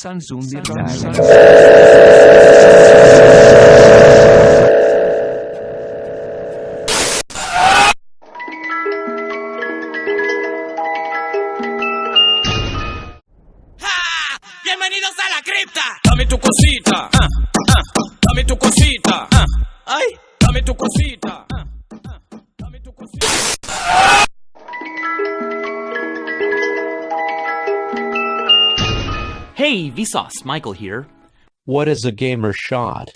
Samsung ¡Bienvenidos a la cripta! Dame tu cosita, dame tu cosita, ay, dame tu cosita, dame tu cosita. Hey, Vsauce, Michael here. What is a gamer shot?